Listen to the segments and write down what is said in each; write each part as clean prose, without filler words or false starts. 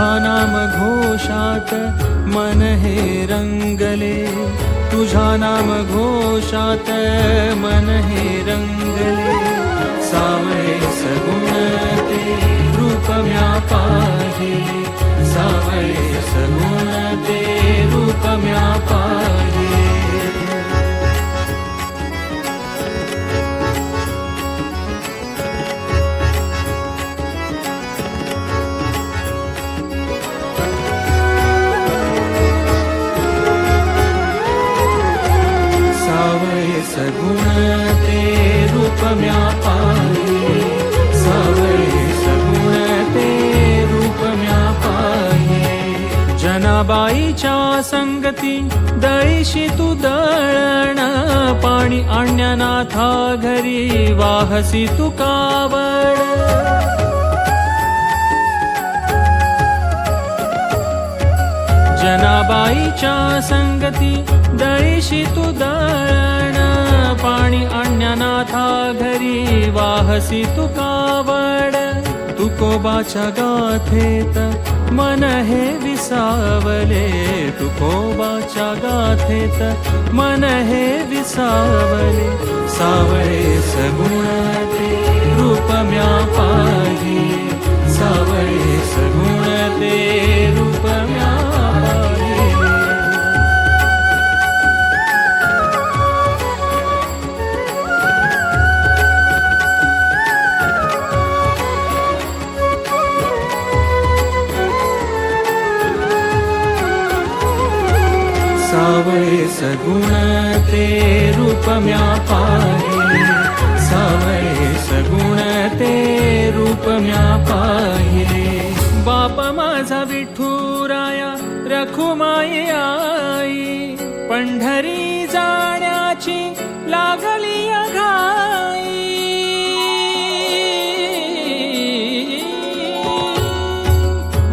तुझा नाम घोषात मन हे रंगले, तुझा नाम घोषात मन हे रंगले. सावळे सगुण ते रूप म्या पाहिले, सावळे सगुण ते रूप म्या पाहिले. सगुण ते रूप म्या पाहिले, सावळे सगुण ते रूप म्या पाहिले. जनाबाईच्या संगती दळीशी तू दळण, पाणी आणण्यानाथा घरी वाहसी तू कावड. जनाबाईच्या संगती दळीशी तू दळण, पाणी आणण्यानाथा घरी वाहसी तू कावड. तुकोबाच्या गाथेत मन हे विसावले, तुकोबाच्या गाथेत मन हे विसावले. सावळे सगुण ते रूप म्या पाहिले, सावळे सगुण ते रूप म्या पाहिले. सावळे सगुण ते रूप म्या पाहिले, सावळे सगुण ते रूप म्या पाहिले. बाप माझा विठुराया रखुमाई आई, पंढरी जाण्याची लागली घाई.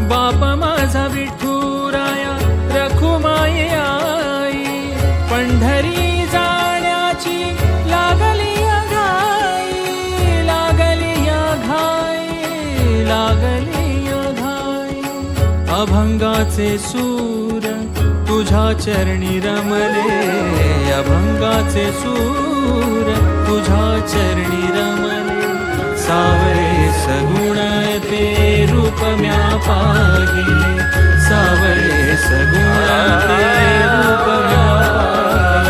बाप माझा विठुराया रखुमाई आई, पंढरी जाण्याची लागली घाई, लागली घाई, लागली घाई. अभंगाचे सूर तुझ्या चरणी रमले, अभंगाचे सूर तुझ्या चरणी रमले. सावळे सगुण ते रूप म्या पाहिले, सावळे सगुण ते रूप म्या पाहिले.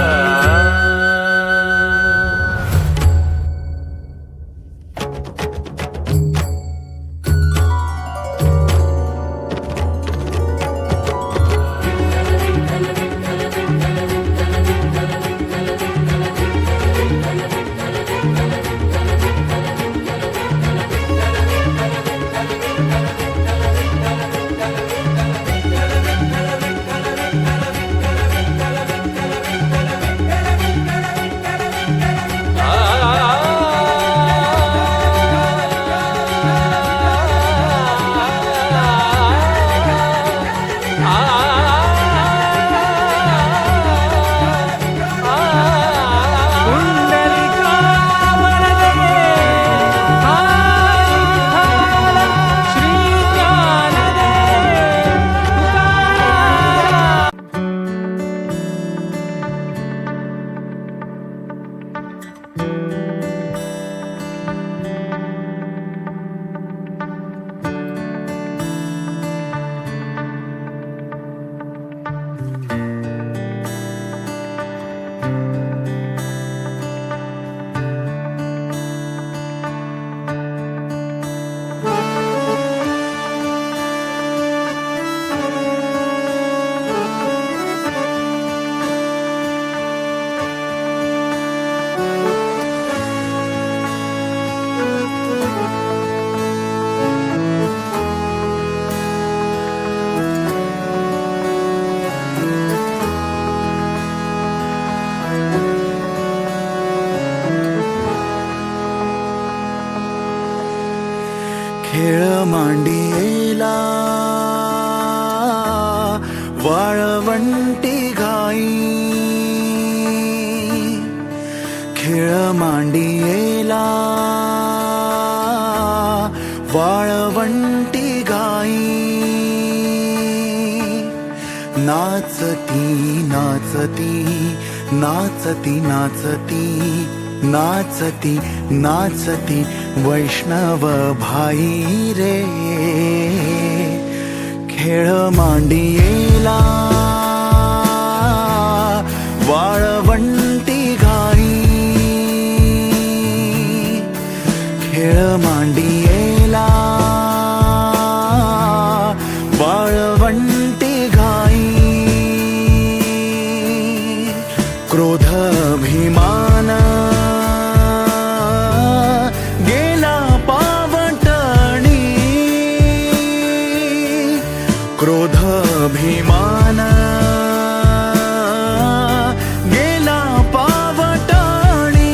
खेळ मांडियेला वाळवंटी घाई, खेळ मांडियेला वाळवंटी घाई. नाचती नाचती नाचती नाचती नाचती वैष्णव भाई रे खेळ मांडियेला वाळवंटी घाई खेळ मांडियेला वाळवंटी घाई क्रोध अभिमान गेला पावटणी क्रोध अभिमान गेला पावटणी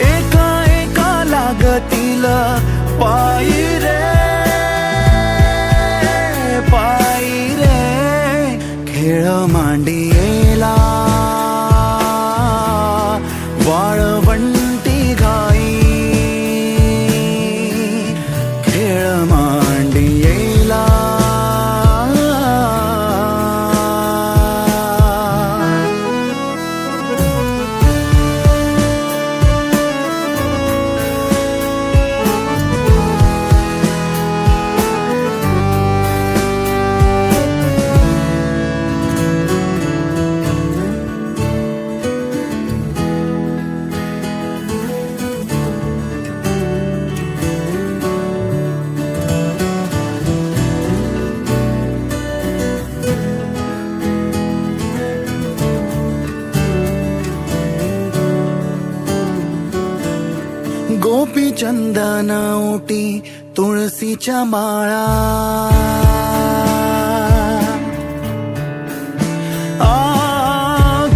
एका एका लागतील पायी रे खेळ मांडियेला वाळवंटी घाई खेळ मांडियेला गोपी चंदन ओटी तुळशीच्या माळा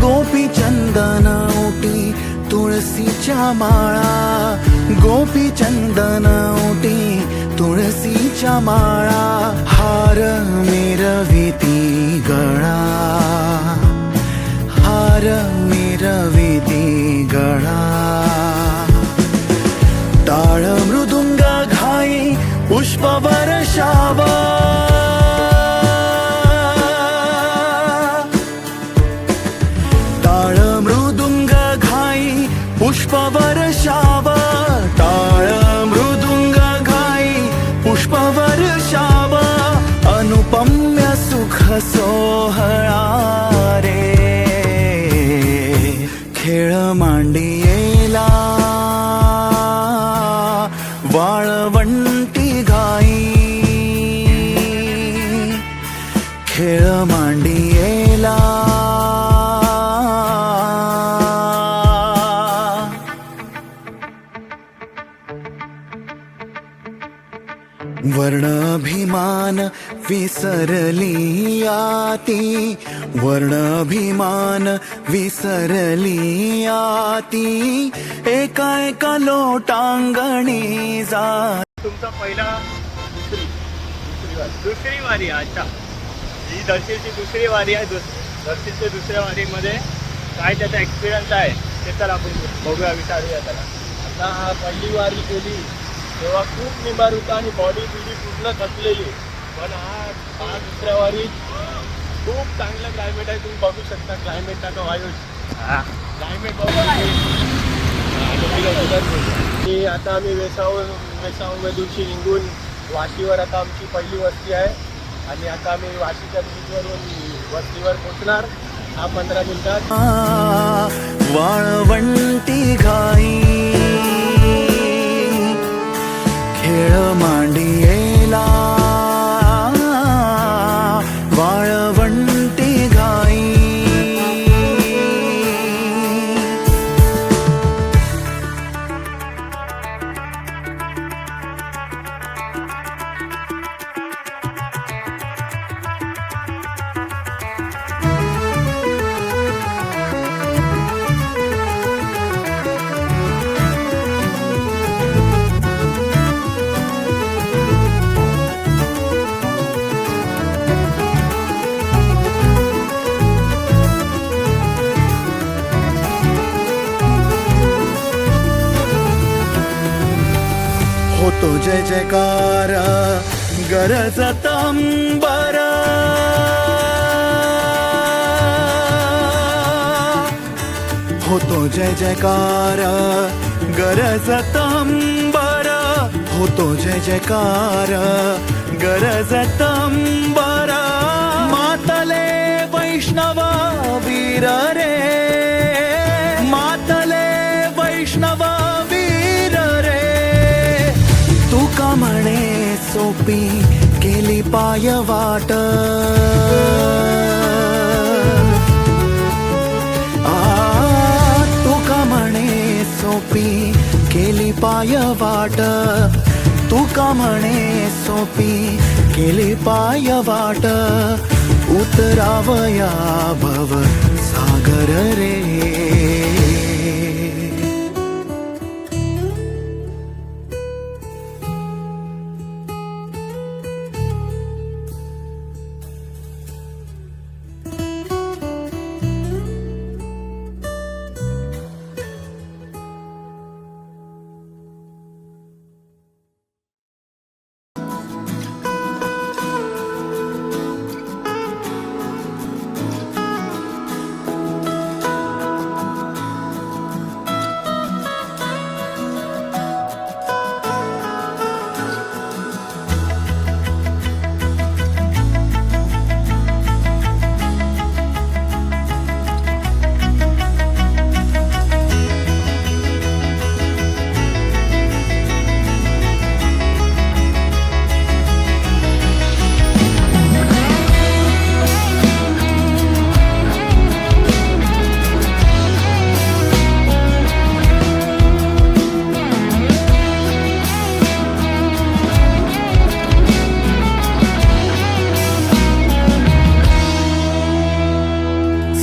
गोपी चंदन ओटी तुळशीच्या माळा गोपी चंदन ओटी तुळशीच्या माळा हार मिरविती गळा हार मिरविती गळा टाळ मृदुंग घाई पुष्प वर्षावा टाळ मृदुंग घाई पुष्प वर्षावा टाळ मृदुंग घाई पुष्प वर्षावा अनुपम्य सुख सोहळा रे खेळ मांडियेला वाळवंटी घाई खेळ मांडियेला वर्णाभिमान विसरली आती वर्णाभिमान विसरली आती एका एका लोटांगणी जा तुमचा पहिला दुसरी वारी आहे. अच्छा, ही दर्शीची दुसरी वारी आहे. दर्शीच्या दुसऱ्या वारीमध्ये काय त्याचा एक्सपिरियन्स आहे ते तर आपण बघूया, विचारूया त्याला. आता हा पहिली वारी केली तेव्हा खूप निभार होता आणि बॉडी पूर्ण थकलेली, पण हा दुसऱ्या वारीत खूप चांगलं क्लायमेट आहे. तुम्ही बघू शकता क्लायमेट का वायू क्लायमेट बघा. आता आम्ही वेसावमधूनची निघून वाशीवर आता आमची पहिली वस्ती आहे आणि आता आम्ही वाशीच्या बीचवरून वस्तीवर पोहोचणार 15 मिनिटात. वाळवंटी घाई खेळ मांडियेला वाळवंटी घाई होतो जय जयकार गरजत अंबर होतो जय जयकार गरजत अंबर होतो जय जयकार गरजत अंबर मातले वैष्णव वीर रे मातले वैष्णव वीर रे तुका म्हणे सोपी केली पाय वाट तुका म्हणे सोपी केली पाय वाट तुका म्हणे सोपी केली पाय वाट उतरावया भव सागर रे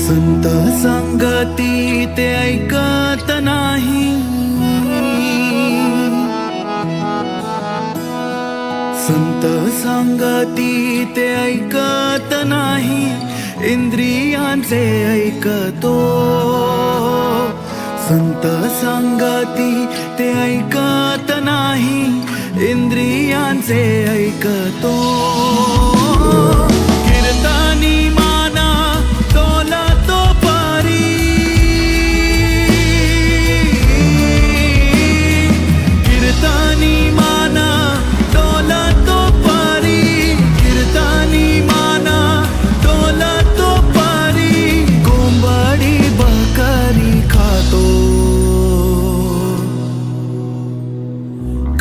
संत संगती ते ऐकत नाही संत संगती ते ऐकत नाही इंद्रियांचे ऐकतो संत संगती ते ऐकत नाही इंद्रियांचे ऐकतो कीर्तनी माना तोला तो पारी कीर्तनी माना तोला तो पारी कीर्तनी माना तोला तो पारी कोंबडी बकरी खातो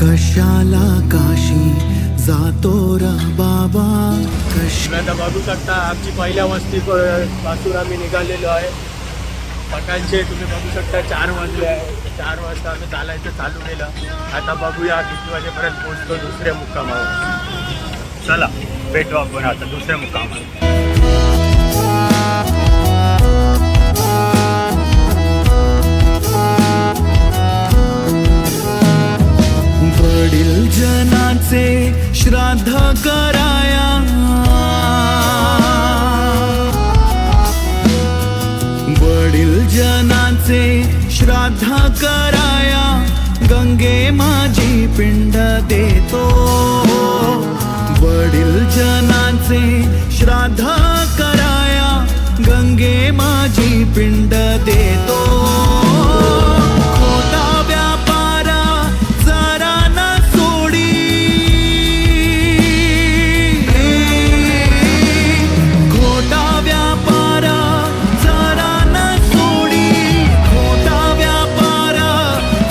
कशाला काशी जातो रा बाबा तुम्ही आता बघू शकता आमची पहिल्या वस्ती पासून आम्ही निघालेलो आहे सकाळचे तुम्ही बघू शकता 4 वाजले आहे 4 वाजता आम्ही चालायचं चालू केलं आता बघूया किती वाजेपर्यंत पोहोचतो दुसऱ्या मुक्कामावर चला भेटू आपण आता दुसऱ्या मुक्कामावर वडील जनाचे श्राद्ध कराया वडील जनाचे श्राद्ध कराया गंगे माझी पिंड देतो वडील जनाचे श्राद्ध कराया गंगे माझी पिंड देतो खोटा व्यापारा जरा न सोडी खोटा व्यापारा जरा न सोडी खोटा व्यापारा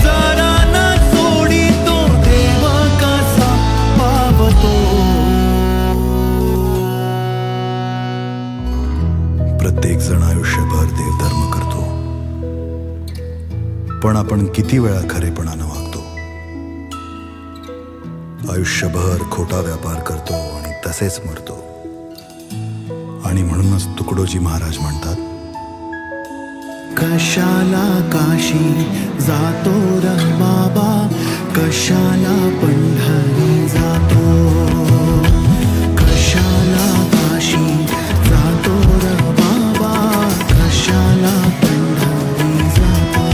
जरा न सोडी तो देव कसा पावतो प्रत्येक जण आयुष्यभर देवधर्म करतो पण आपण किती वेळा खरेपणानं वागतो आयुष्यभर खोटा व्यापार करतो आणि तसेच मरतो आणि म्हणूनच तुकडोजी महाराज म्हणतात कशाला काशी जातो रा बाबा कशाला पंढरी जातो कशाला काशी जातो रा बाबा कशाला पंढरी जातो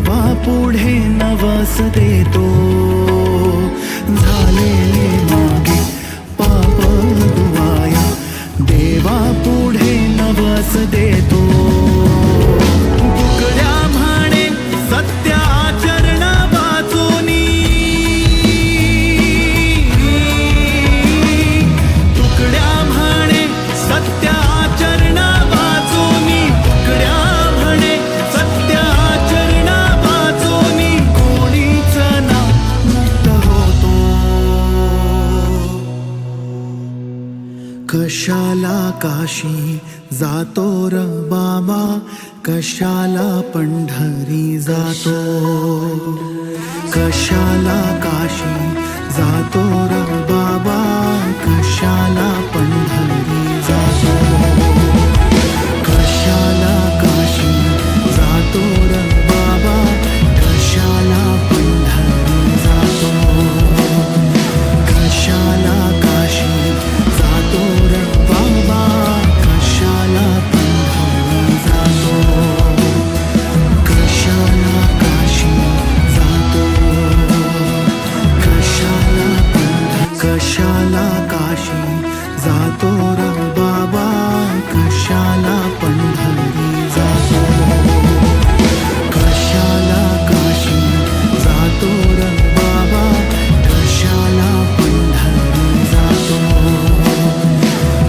देवा पुढे नवस देतो, झालेले मागे पाप धुवाया, देवा पुढे नवस देतो. तुकड्या म्हणे सत्य आचरण वाचोनी, तुकड्या म्हणे सत्य आचरण वाचोनी, तुकड्या म्हणे सत्य आचरण वाचोनी, कोणीच ना मुक्त होतो. कशाला काशी जातो र बाबा, कशाला पंढरी जातो, कशाला काशी जातो र बाबा, कशाला पंढरी जातो, कशाला काशी जातो र बाबा, कशाला पंढरी जातो, कशाला काशी जातो र बाबा, कशाला पंढरी जातो, कशाला काशी जातो, कशाला काशी जातो र बाबा, कशाला पंढरी जातो, कशाला काशी जातो र बाबा, कशाला पंढरी जातो,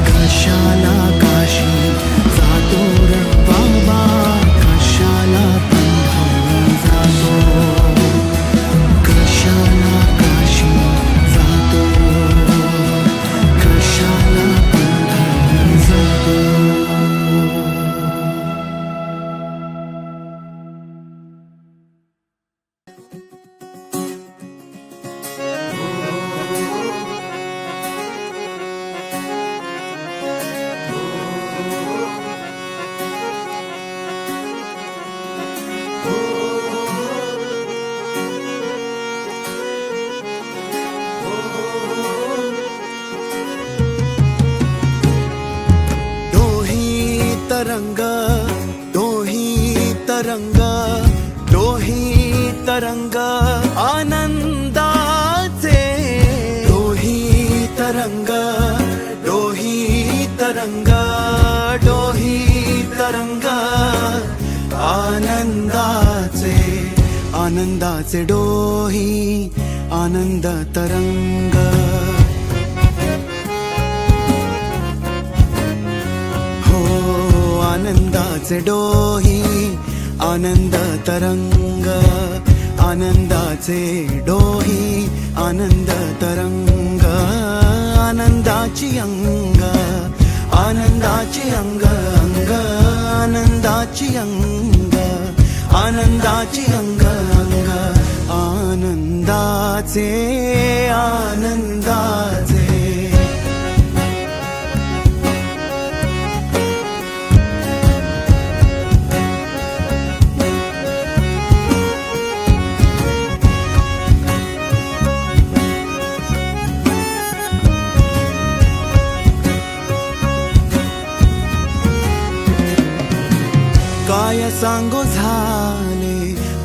कशाला काशी जातो र बाबा, कशाला पंढरी जातो, कशाला काशी जातो, कशाला पंढरी जातो. तरंग दोही तरंग, दोही तरंग आनंदाचे, दोही तरंग, दोही तरंग, दोही तरंग आनंदाचे, आनंदाचे डोही आनंद तरंग. आनंदाचे डोही आनंद तरंग, आनंदाचे डोही आनंद तरंग, आनंदाची अंग, आनंदाची अंग अंग, आनंदाची अंग, आनंदाची अंग अंग, आनंदाचे आनंदाचे. काय सांगू झाले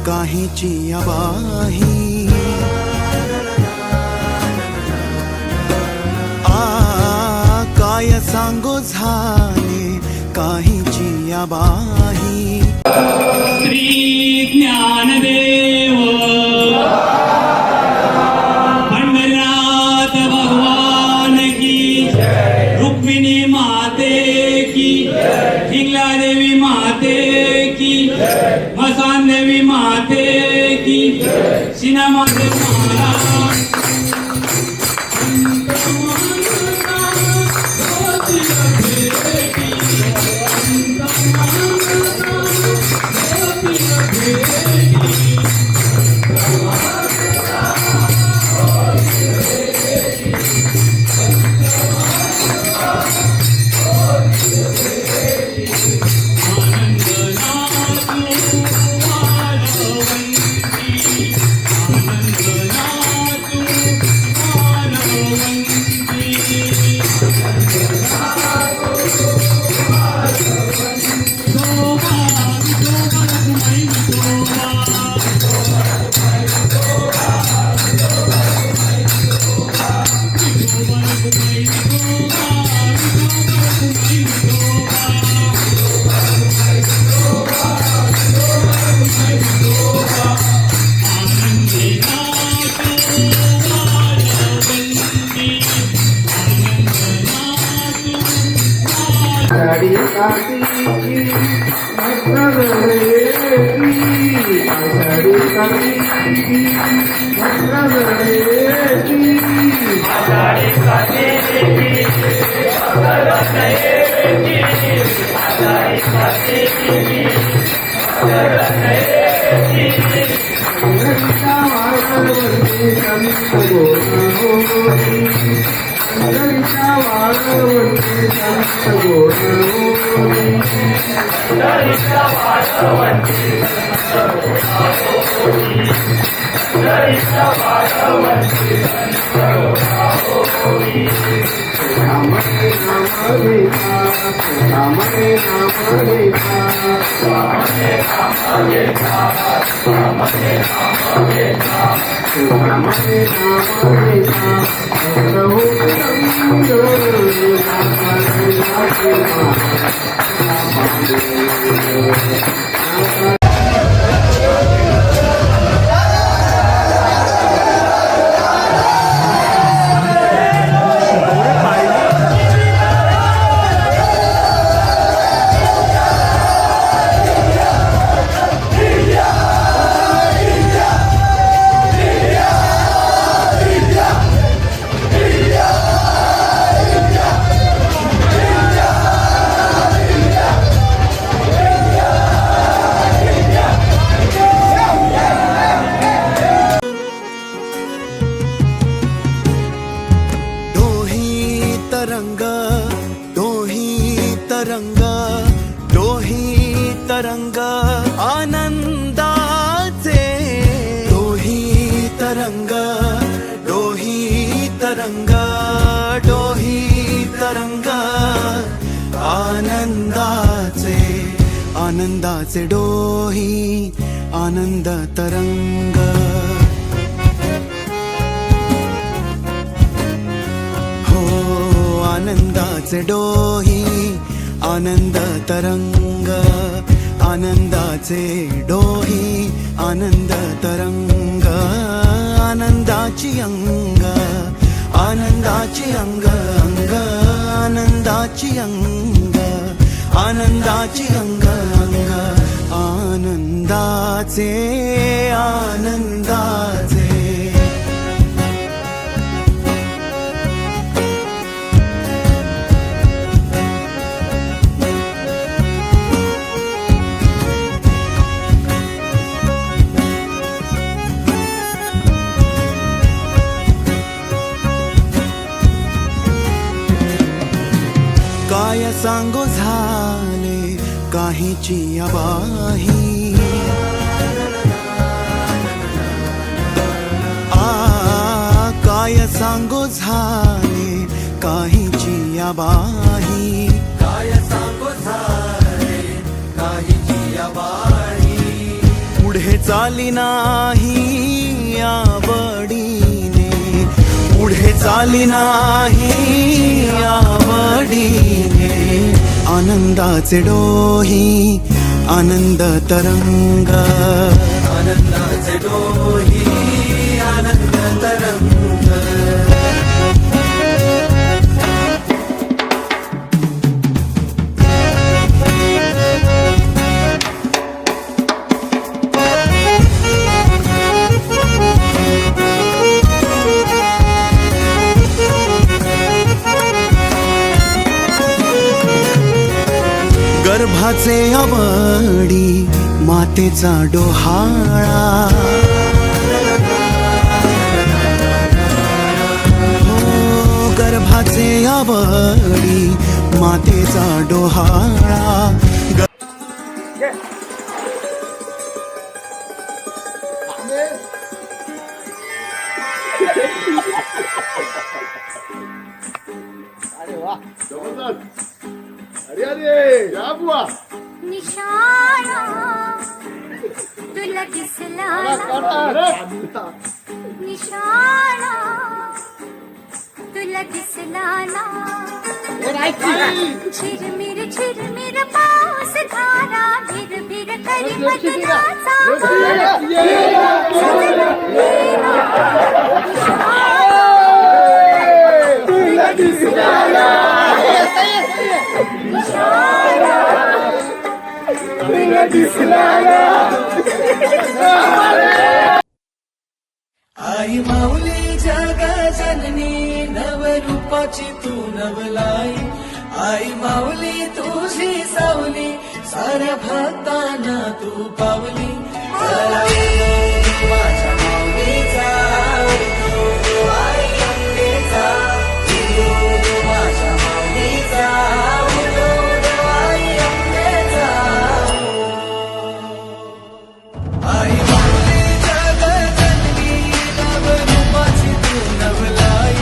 काहीची आबाही, काय सांगू झाले काहीची आबाही. श्री ज्ञानदेव पंढरीनाथ भगवान की, रुक्मिणी माते की, हिंगला देवी माते की, मसान देवी माते की, सिनेमाते महाराज. तरंग डोही तरंग आनंदाचे डोही तरंग आनंदाचे डोही आनंद तरंग आनंदाचे डोही आनंद तरंग आनंदाचे डोही आनंद तरंग आनंदाची अंग आनंदाची अंग अंग आनंदाची अंग आनंदाची अंग अंग आनंदाचे आनंदाचे काय सांगू झाले काहीची अबाही काय सांगू झाले काहीची अबाही काय सांगू झाले काहीची अबाही पुढे चाली नाही आवडीने पुढे चाली नाही आवडीने आनंदाचे डोही आनंद तरंग आनंदाचे डोही आनंद तरंग गर्भाचे आवडी मातेचा डोहाळा हो गर्भाचे आवडी मातेचा डोहाळा अरे वा जबरदस्त अरे या बुवा निशाणा तुला दिसला निशाणा तुला दिसला ना झिरमिर पाऊस धारा भिर भिर करी बदनाचा तुला दिसला तुला दिसला आई माऊली जग जननी नवरूपाची तू नवलाई आई माऊली तुझी सावली साऱ्या भक्तांना तू पावली चला उठो माझ्या माऊलीचा उठो आई अंबेचा उठो माझ्या माऊलीचा उठो आई अंबेचा आई माऊली जग जननी नवरूपाची तू नवलाई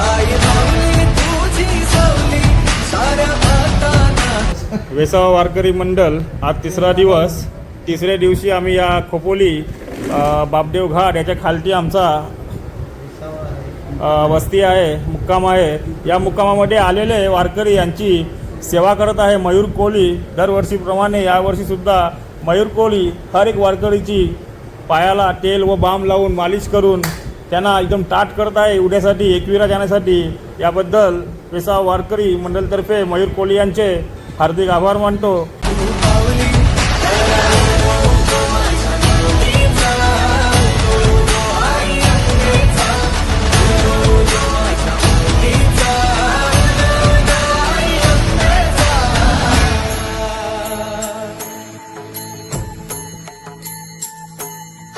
आई माऊली तुझी सावली साऱ्या भक्तांना. वेसावा वारकरी मंडळ आज तिसरा दिवस. तिसऱ्या दिवशी आम्ही या खोपोली बापदेव घाट याच्या खालती आमचा वस्ती आहे, मुक्काम आहे. या मुक्कामामध्ये आलेले वारकरी यांची सेवा करत आहे मयूर कोहली. दरवर्षीप्रमाणे यावर्षीसुद्धा मयूर कोहली हर एक वारकरीची पायाला तेल व बाम लावून मालिश करून त्यांना एकदम ताट करत आहे उद्यासाठी एकविरा जाण्यासाठी. याबद्दल वेसावा वारकरी मंडळतर्फे मयूर कोहली यांचे हार्दिक आभार मानतो.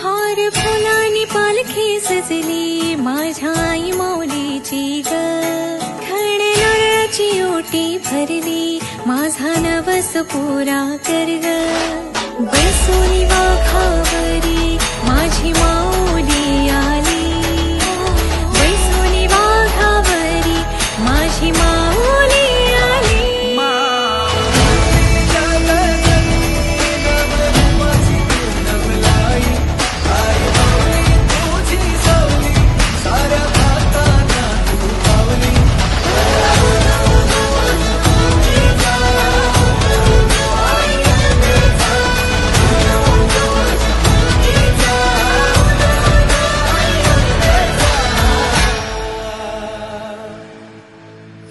हार फुलांनी पालखी सजली माझ्या आई माऊलीची ग खणनाची ओटी भरली माझा नवस पुरा कर ग बसोनी वाघावरी माझी माऊली आली बसोनी वाघावरी माझी माऊली आली.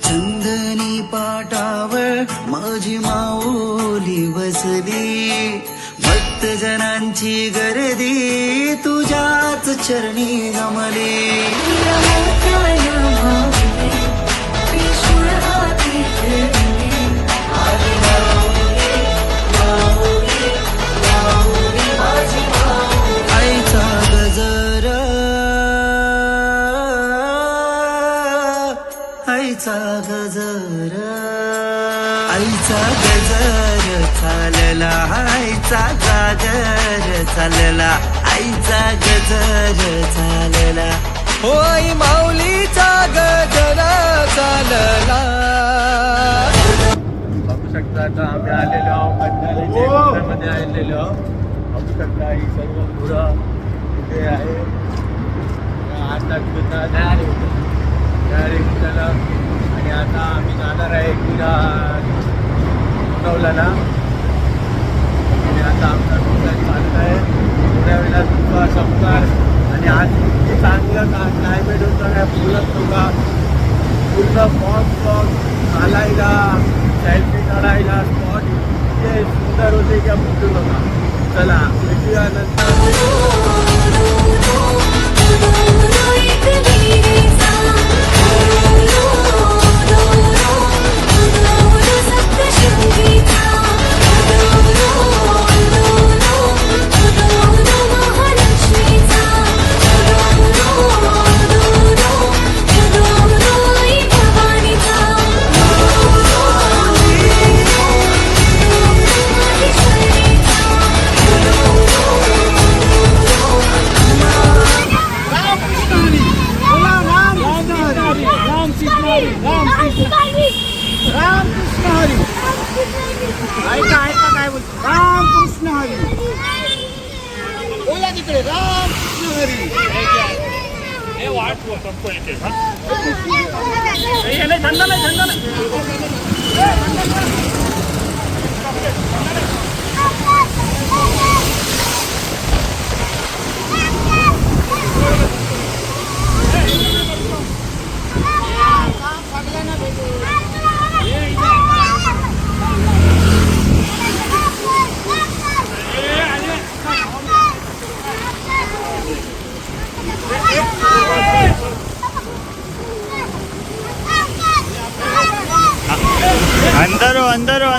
चंदनी पाटावर माझी माऊली बसली भक्तजनांची गर्दी तुझ्याच चरणी गमली. आईचा गजर आईचा गजर आईचा गजर चालला आईचा गाजर चालला आईचा गजर चालला होय माऊलीचा गजर चालला. बघू शकता आता आम्ही आलेलो आहोत पंढरीमध्ये आलेलो आहोत. बघू शकता ही सर्व मुलं इथे आहे. आता तयारी झालं आणि आता आम्ही जाणार आहे एकविरा उठवल्याला आणि आता आमचा प्रोग्राम चालत आहे. थोड्या वेळात तुमचा संस्कार आणि आज किती चांगलं क्लायमेट होतं काय बोलत नव्हता. पूर्ण फॉग चालायला सेल्फी काढायला स्पॉट इतके सुंदर होते की बोलू नका. चला भेटूया अंदरो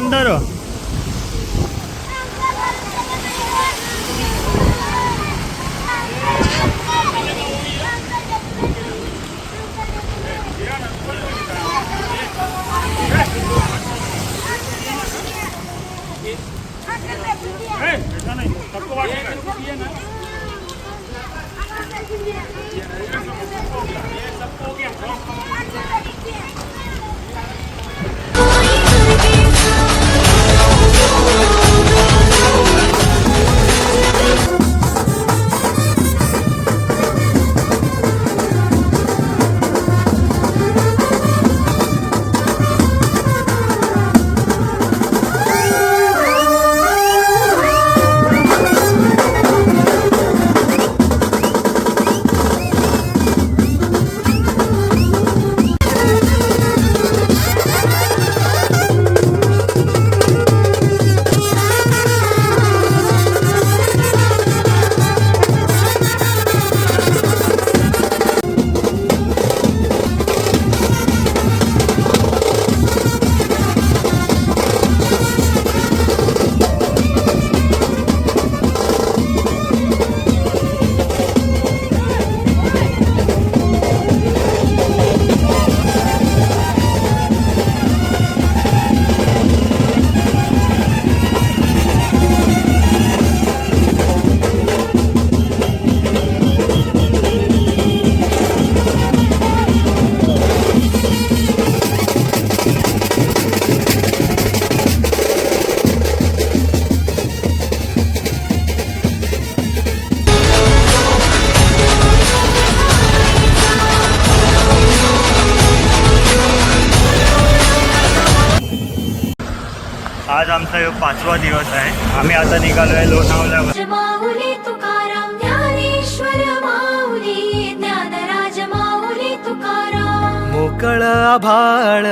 आज आमचा 5वा दिवस आहे. आम्ही आता निघालोय लोणावळ्यावर. माऊली तुकाराम ज्ञानेश्वर माऊली ज्ञानराज माऊली तुकाराम. मोकळ आभाळ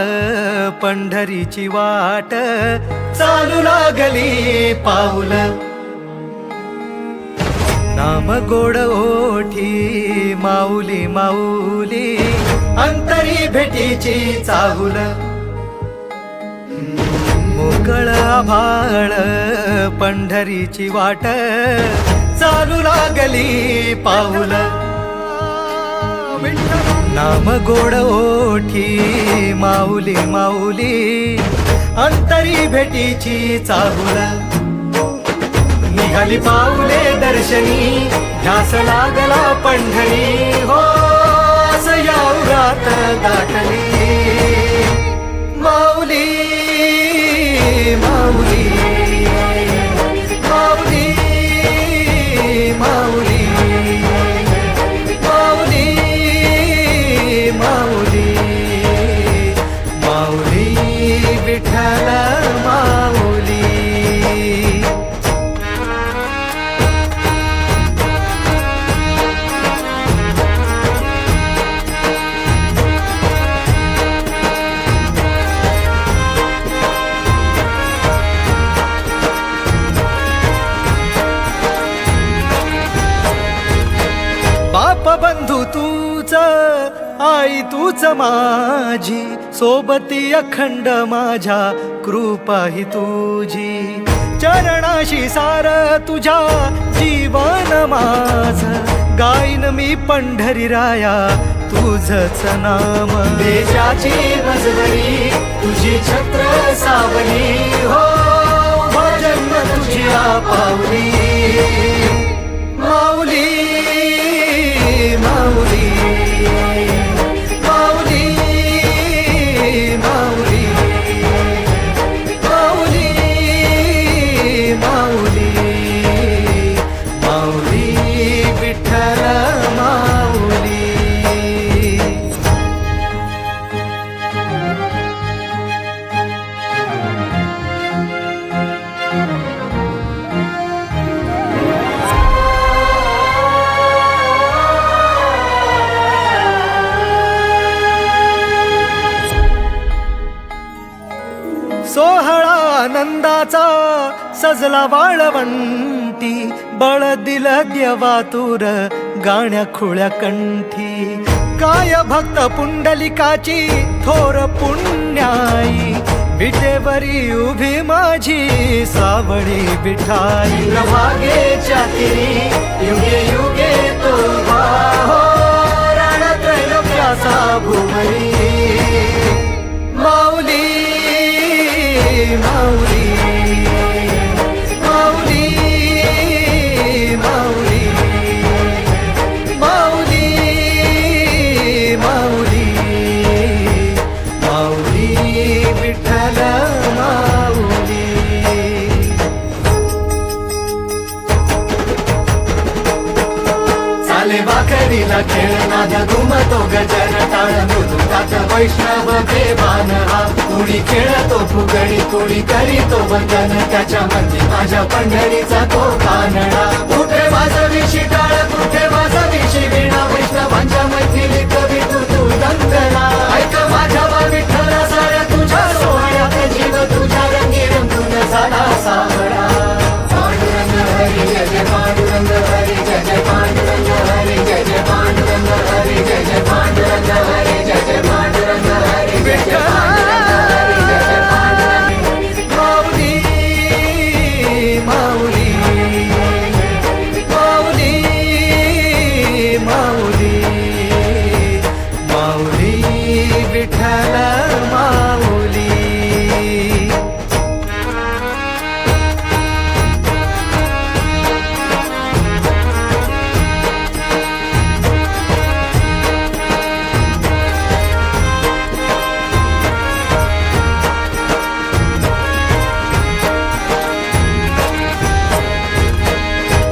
पंढरीची वाट चालू लागली पाऊल. नाम गोड ओठी माऊली माऊली अंतरी भेटीची चाहुल. मोकळ आभाळ पंढरीची वाट चालू लागली पाऊल. नाम गोड ओठी माऊली माऊली अंतरी भेटीची चाहुल. निघाली पाऊले दर्शनी ध्यास लागला पंढरी. हो असं यावरात दाटली माऊली माऊली माऊली माऊली माऊली माऊली माऊली विठ्ठल माऊली. बाप बंधू तूच आई तूच माझी सोबती अखंड माझ्या कृपा ही तुझी. चरणाशी सार तुझ्या जीवन माझ गाईन मी पंढरी राया तुझच नाम. देशाची मजबरी तुझी छत्र सावली. हो भजन तुझी पावली माऊली माऊली माऊली माऊली माऊली माऊली माऊली विठ्ठल माऊली. सोहळा आनंदाचा सजला वाळवंटी. बळ दिलं देवातूर गाण्या खुळ्या कंठी. काय भक्त पुंडलिकाची थोर पुण्याई विटेवरी उभी माझी सावळी विठाई भागेच्या तिरी युगे युगे तो उभा हो रणत्रैलोक्याचा भुवरी माऊली माऊली माऊली माऊली माऊली माऊली माऊली विठ्ठल माऊली चाले वाकरीला खेळ नाद घुमतो गजर टाळ मृदुकात वैष्णव देवान हा कुणी खेळतो फुगडी कुणी करीतो वंदन त्याच्या मध्ये माझ्या पंढरीचा तो कानडा कुठे वाजवी शिटाळ कुठे वाजवी शिवीणा वैष्णवांच्या मैथिलीत विठू तू दंगला ऐक माझ्या विठ्ठला साऱ्या तुझ्या सोहळ्यात जीव तुझ्या रंगी रंगून झाला सावळा पांडुरंग हरी जय जय पांडुरंग हरी जय जय पांडुरंग हरी जय जय पांडुरंग हरी जय जय पांडुरंग हरी जय जय पांडुरंग हरी जय जय पांडुरंग हरी जय जय पांडुरंग माऊली माऊली माऊली माऊली माऊली विठ्ठल माऊली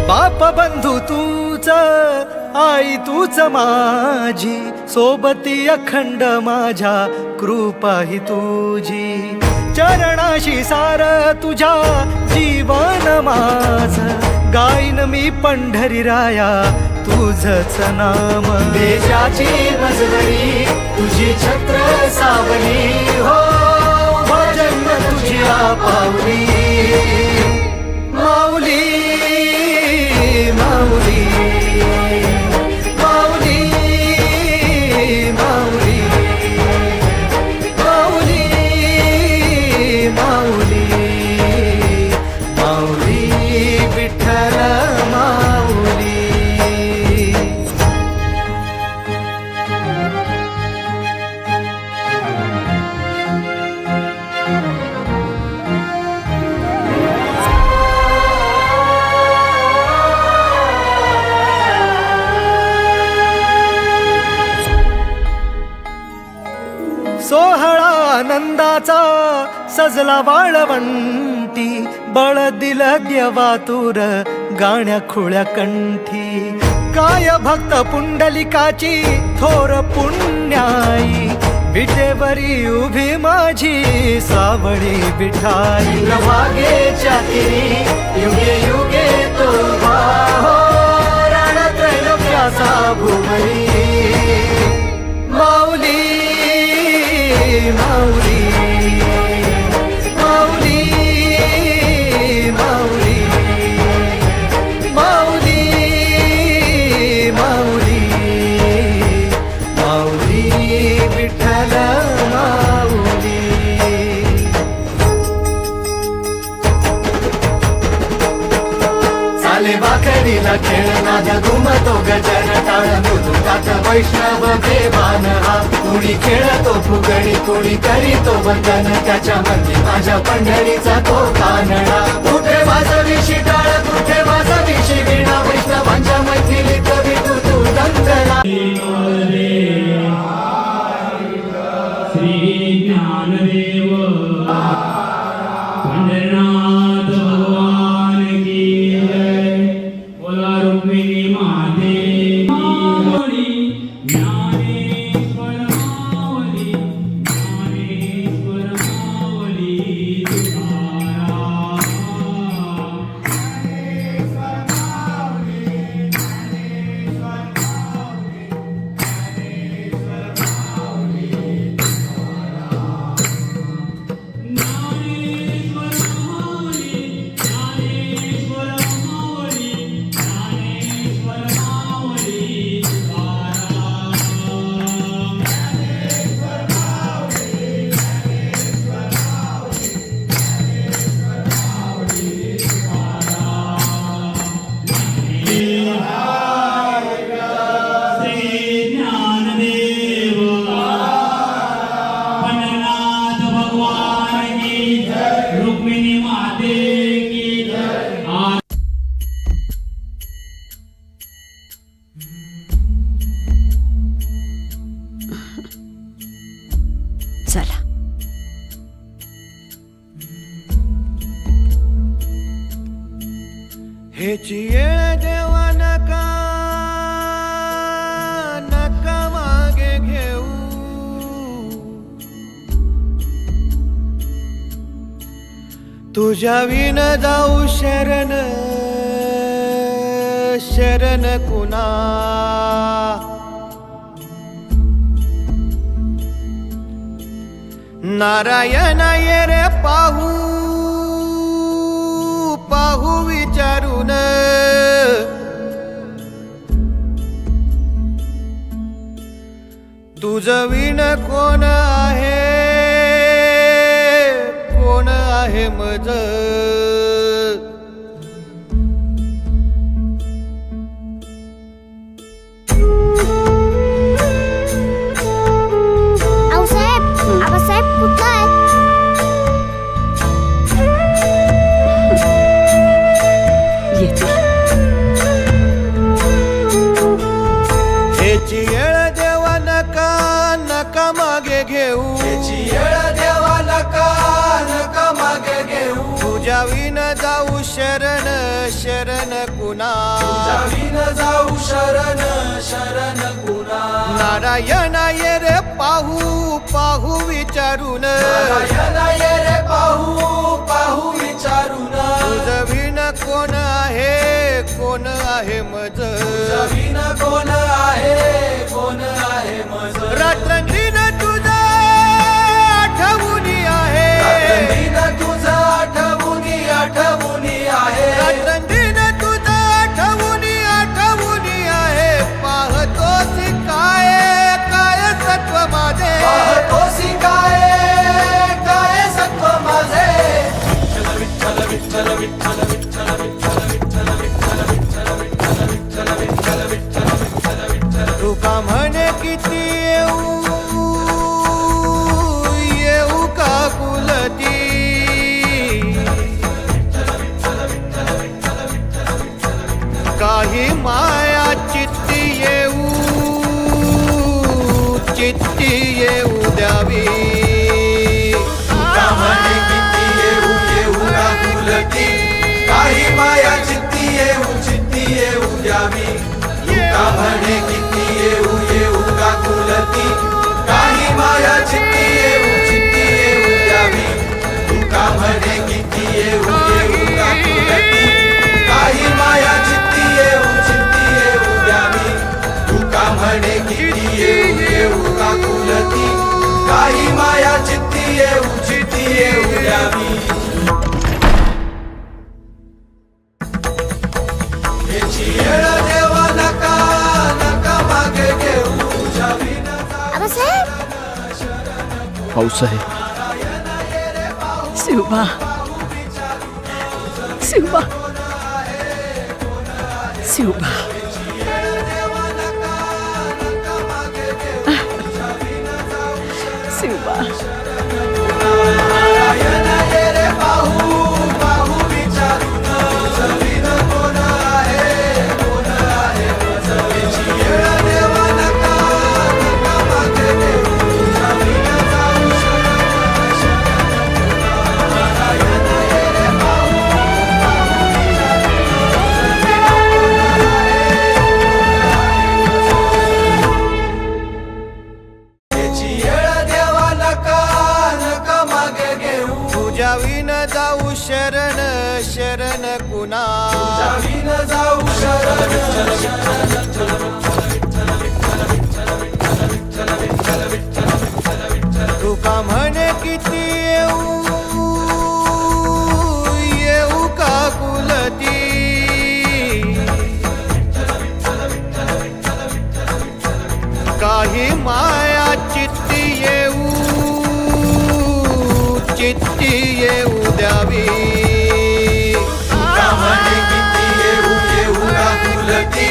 बाप बंधू तूच आई तूच माझी सोबती अखंड माझ्या कृपा ही तुझी चरणाशी सार तुझ्या जीवन माझ गाईन मी पंढरी राया तुझच नाम देशाची मजवरी तुझी छत्र सावली हो भजन तुझी पावली माऊली माऊली माऊली माऊली माऊली माऊली माऊली विठ्ठल माऊली सोहळा आनंदाचा सजला वाळवंटी बळ दिलं देवा तूर गाण्या खुळ्या कंठी काय भक्त पुंडलिकाची थोर पुण्याई विटेवरी उभी माझी सावळी विठाई वागेच्या तिरी युगे युगे तो उभा हो रणत्रैलोक्याचा भुवरी माऊली माऊली माऊली माऊली माऊली माऊली माऊली विठ्ठल माऊली चाले वाकरीला खेळ नाद घुमतो गजर टाळ मृदुकात वैष्णव देवान हा कुणी खेळतो फुगडी कुणी करीतो वंदन त्याच्या मध्ये माझ्या पंढरीचा तो कानडा कुठे वाजवी शिटाळ कुठे वाजवी शिवीणा वैष्णवांच्या मैथिलीत विठू तू दंगला श्री ज्ञानदेव पंढरनाथ भगवान की जय बोला रुक्मिणी माते की ज्ञानेश्वर माऊली ज्ञानेश्वर माऊली तुकाराम चला. हेची येळ देवा नका नका मागे घेऊ तुझ्या विन जाऊ शरण शरण कुणा नारायण ये रे पाहू पाहू विचारून तुझं विण कोण आहे कोण आहे मज आऊसाहेब आबासाहेब कुठं आहे? येते. हेची येळ देवा नका नका मागे घेऊ हेची येळ देवा नका नका मागे घेऊ तुझ्या विन जाऊ शरण शरण कुणा तुझ्या विन जाऊ शरण शरण कुणा नारायण ये रे पाहू पाहू विचारून नारायण ये रे पाहू पाहू विचारून तुझं विन कोण आहे मज विन कोण आहे मज रात्रंदिन तुझा आठवणी आहे तुझा आठवणी आहे रात्रंदिन तुझा आठवणी आहे पाहतोस काय काय सत्व माझे पाहतोस काय सत्व माझे विठ्ठल विठ्ठल विठ्ठल विठ्ठल विठ्ठल विठ्ठल विठ्ठल विठ्ठल विठ्ठल विठ्ठल विठ्ठल तुका म्हणे किती येऊ का कुलती काही माया चित्ती येऊ द्यावी काही माया चित्ती येऊ द्यावी तुका म्हणे किती येऊ का कुलती काही माया चित्ती येऊ द्यावी तुका म्हणे किती येऊ का कुलती काही माया चित्ती येऊ द्यावी तुका म्हणे किती येऊ का कुलती काही माया चित्ती येऊ द्यावी भाऊसाहेब. शिवबा शिवबा शिवबा शिवबा तुझ्या विन जाऊ शरण शरण कुणा विन जाऊ शरण तुका म्हणे किती येऊ का कुलती काही माया चित्ती येऊ द्यावी तुका म्हणे किती येऊ का कुलती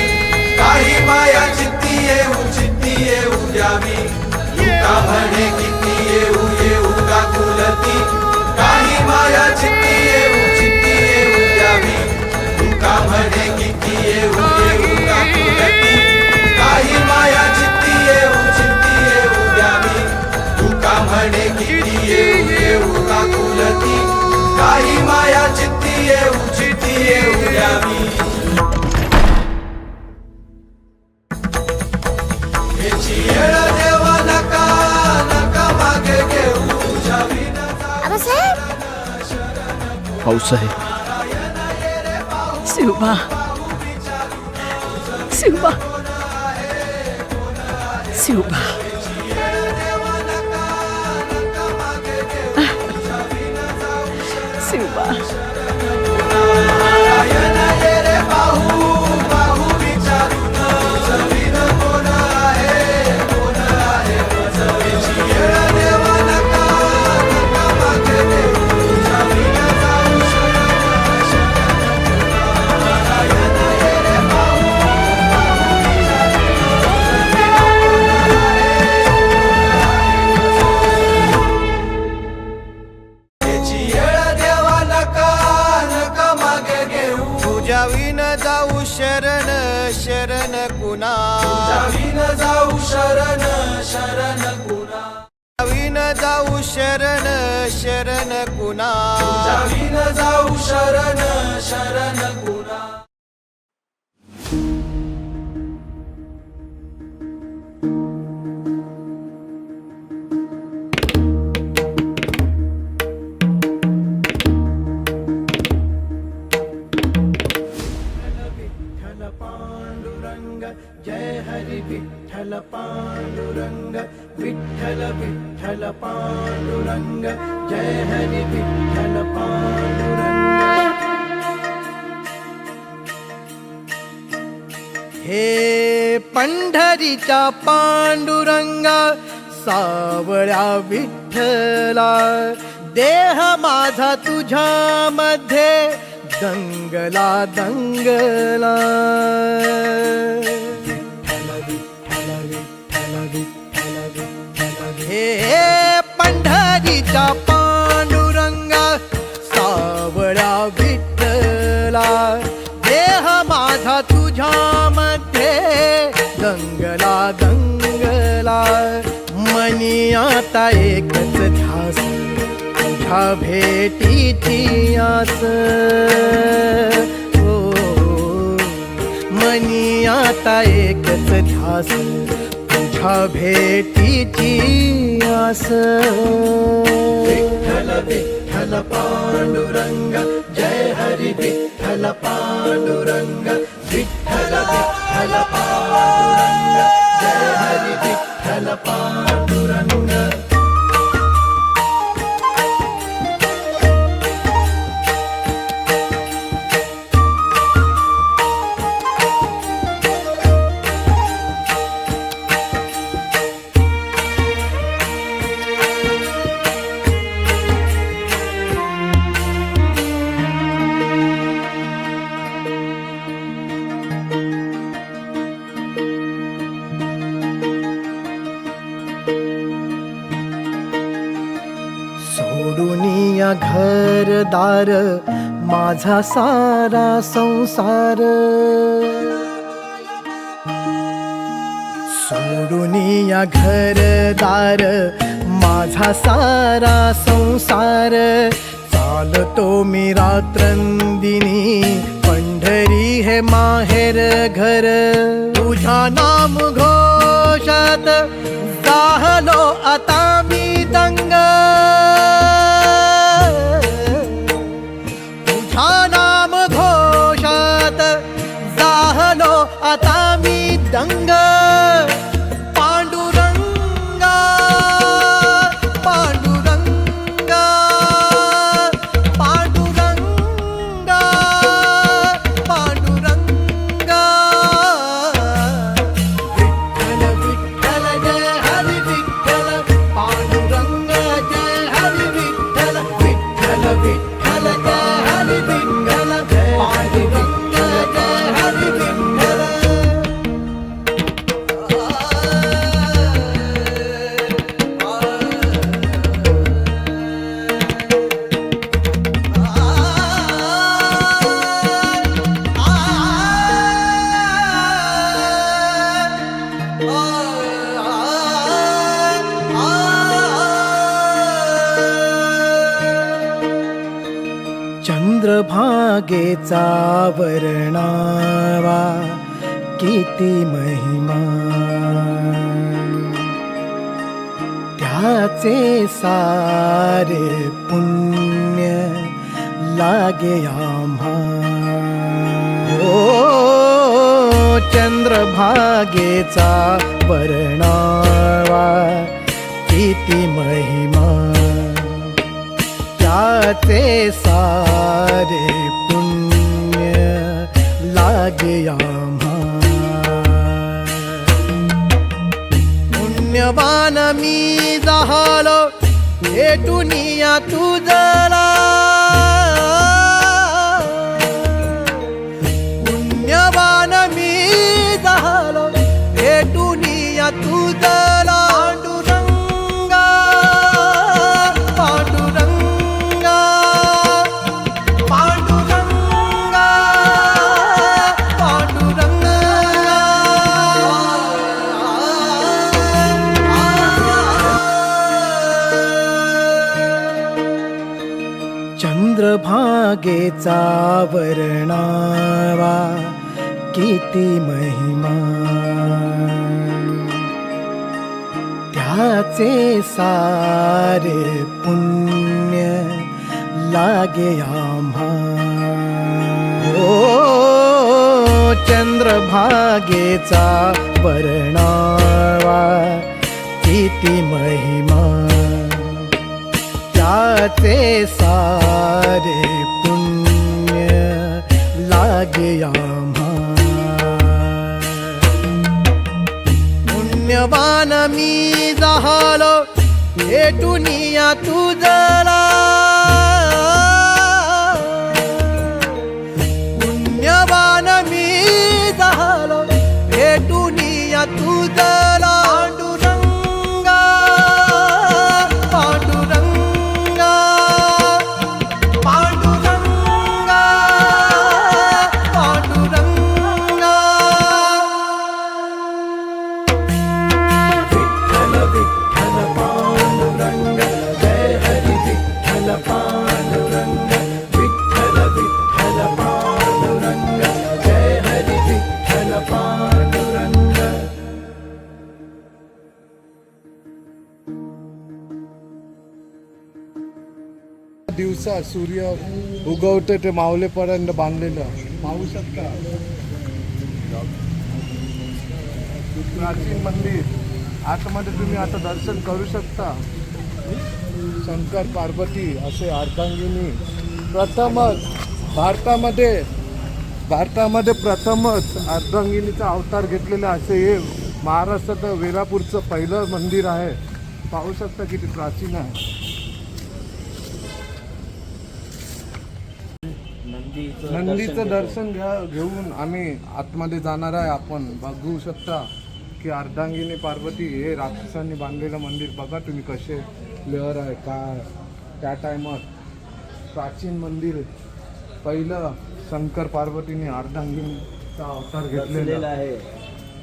काही माया चित्ती येऊ द्यावी तुका म्हणे किती येऊ का कुलती काही माया चित्ती येऊ द्यावी तुका म्हणे किती येऊ का कुलती याची येळ देवा नका नका मागे घेऊ तुझ्या विना आबासाहेब भाऊसाहेब शिवबा शिवबा शिवबा शिवबा नारायण ये रे बाहू बाहू विचारून जमीन कोण आहे कोण आहे याची येळ देवा नका नका मागे घेऊ तुझ्या विना जाऊ शरण शरण नारायण ये रे बाहू बाहू याची येळ देवा नका नका मागे घेऊ तुझ्या विन जाऊ शरण शरण कुणा विन जाऊ शरण शरण कुणा विन जाऊ शरण शरण कुणा विन जाऊ शरण शरण कुणा विठ्ठल पांडुरंग जय हरी विठ्ठल पांडुरंग विठ्ठल विठ्ठल पांडुरंग जय हरी विठ्ठल पांडुरंग हे पंढरीच्या पांडुरंगा सावळ्या विठ्ठला देह माझा तुझ्या मध्ये दंगला दंगला विठ्ठल विठ्ठल विठ्ठल विठ्ठल हे पंढरीच्या पांडुरंगा सावळ्या विठ्ठला देह माझा तुझ्या मध्ये दंगला दंगला मनी आता एकच ध्यास तुझ्या भेटीची आस हो मनी आता एकच ध्यास तुझ्या भेटीची आस विठ्ठल विठ्ठल पांडुरंग जय हरी विठ्ठल पांडुरंग विठ्ठल विठ्ठल पांडुरंग जय हरी विठ्ठल पांडुरंग सोडूनिया घरदार माझा सारा संसार सोडूनिया घरदार माझा सारा संसार चालतो मी रात्रंदिनी पंढरी हे माहेर घर तुझ्या नाम घोषात जाहलो आता मी दंग तुझ्या नाम घोषात जाहलो आता मी दंग पांडुरंगा पांडुरंगा पांडुरंगा पांडुरंगा विठ्ठल विठ्ठल जय हरी विठ्ठल पांडुरंग जय हरी विठ्ठल विठ्ठल विठ्ठल जय हरी विठ्ठल पांडुरंग जय हरी विठ्ठल चंद्रभागेचा वर्णावा किती महिमा त्याचे सारे पुण्य लागे आम्हा ओ चंद्रभागेचा वर्णावा किती महिमा त्याचे सारे पुण्य लागे आम्हा पुण्यवान मी झालो भेटुनिया तुझला पुण्यवान मी झालो भेटुनिया तुझला पांडुरंगा पांडुरंगा पांडुरंगा चंद्रभागेचा वर्णावा किती महिमा त्याचे सारे पुण्य लागे आम्हा ओ चंद्रभागेचा वर्णावा किती महिमा त्याचे सारे पुण्य लागे आम्हा पुण्यवान मी झालो भेटुनिया तुझला पुण्यवान मी झालो भेटुनिया तुझला पांडुरंगा पांडुरंगा पांडुरंगा दिवसा सूर्य उगवते ते मावलेपर्यंत बांधलेलं पाहू शकता. प्राचीन मंदिर आतमध्ये तुम्ही आता दर्शन करू शकता. शंकर पार्वती असे अर्धांगिनी प्रथमच भारतामध्ये प्रथमच अर्धांगिनीचा अवतार घेतलेला असे हे महाराष्ट्रात वेलापूरचं पहिलं मंदिर आहे. पाहू शकता किती प्राचीन आहे. नंदीचं दर्शन घेऊन आम्ही आतमध्ये जाणार आहे. आपण बघू शकता की अर्धांगिनी पार्वती हे राक्षसांनी बांधलेलं मंदिर बघा तुम्ही कसे लेअर आहे काय. त्या टायमात प्राचीन मंदिर पहिलं शंकर पार्वतीने अर्धांगिनीचा अवतार घेतलेला आहे.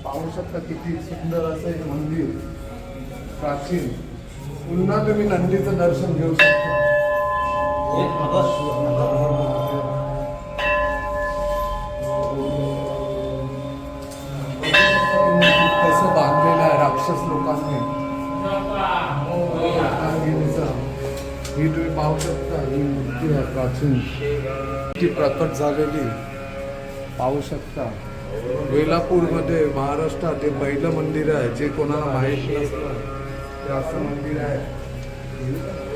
पाहू शकता किती सुंदर असं हे मंदिर प्राचीन. पुन्हा तुम्ही नंदीचं दर्शन घेऊ शकता. कसं बांधलेलं आहे राक्षस लोकांनी अर्धांगिनीचा. ही तुम्ही पाहू शकता ही मूर्ती आहे प्राचीन ती प्रकट झालेली. पाहू शकता वेलापूरमध्ये महाराष्ट्रात हे पहिलं मंदिर आहे जे कोणाला माहीत नसतं. ते असं मंदिर आहे.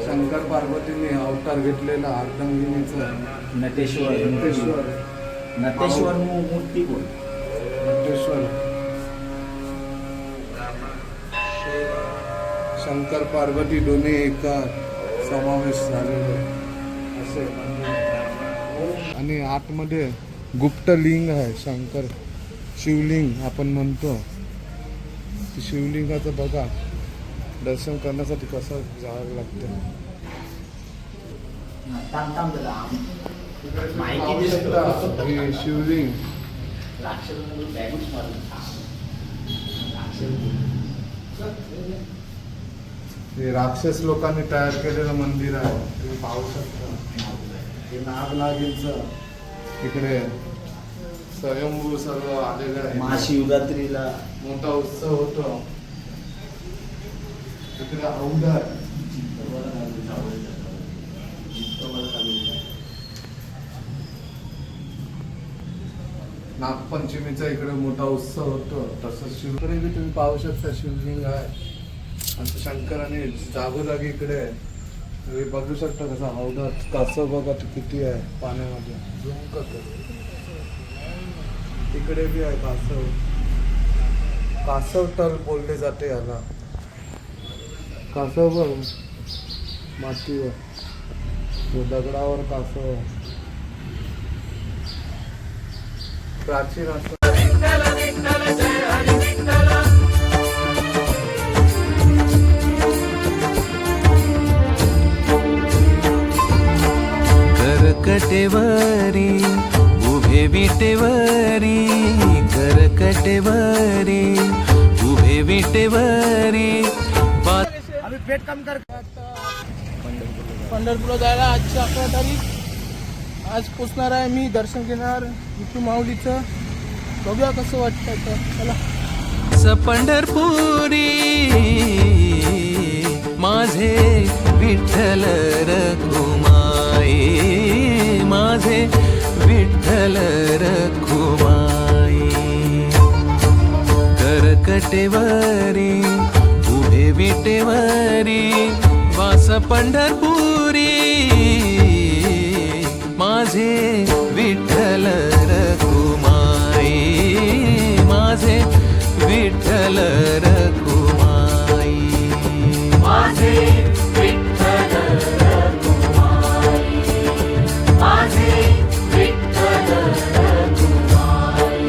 शंकर पार्वतीने अवतार घेतलेला अर्धांगिनीचा नटेश्वर मूर्ती बोल नटेश्वर शंकर पार्वती दोन्ही एका समावेश झालेले असे. आणि आतमध्ये गुप्त लिंग आहे. शंकर शिवलिंग आपण म्हणतो. शिवलिंगाचं बघा दर्शन करण्यासाठी कसं जावं लागतं. हे शिवलिंग हे राक्षस लोकांनी तयार केलेलं मंदिर आहे. तुम्ही पाहू शकता. हे नागनागींचं इकडे स्वयंभू सर्व आलेले आहे. महाशिवरात्रीला मोठा उत्सव होतो तिकडे अवघड नागपंचमीचा इकडे मोठा उत्सव होतो. तसंच शिवकडे बी तुम्ही पाहू शकता शिवलिंग आहे आणि शंकराने जागोजागी इकडे तुम्ही बघू शकता कसा हौदात कासव बघा किती आहे पाण्यामध्ये. झूम करतो तिकडे बी आहे कासव. कासव तल बोलले जाते याला. कासव बघ मातीवर दगडावर कासव प्राचीन असं. करकटेवरी उभे विटेवरी, करकटेवरी उभे विटेवरी. आम्ही पेट काम कर पंढरपूरला जायला आजची 11 तारीख. आज पोचणार आहे मी. दर्शन घेणार विठू माऊलीचं. बघूया कसं वाटतं तर चला. पंढरपुरी माझे विठ्ठल रखुमाई, माझे विठ्ठल रखुमाई. करकटेवरी उभे विटेवरी वास पंढरपुरी माझे विठ्ठल रखुमाई, माझे विठ्ठल रखुमाई. माझे विठ्ठल रखुमाई, माझे विठ्ठल रखुमाई.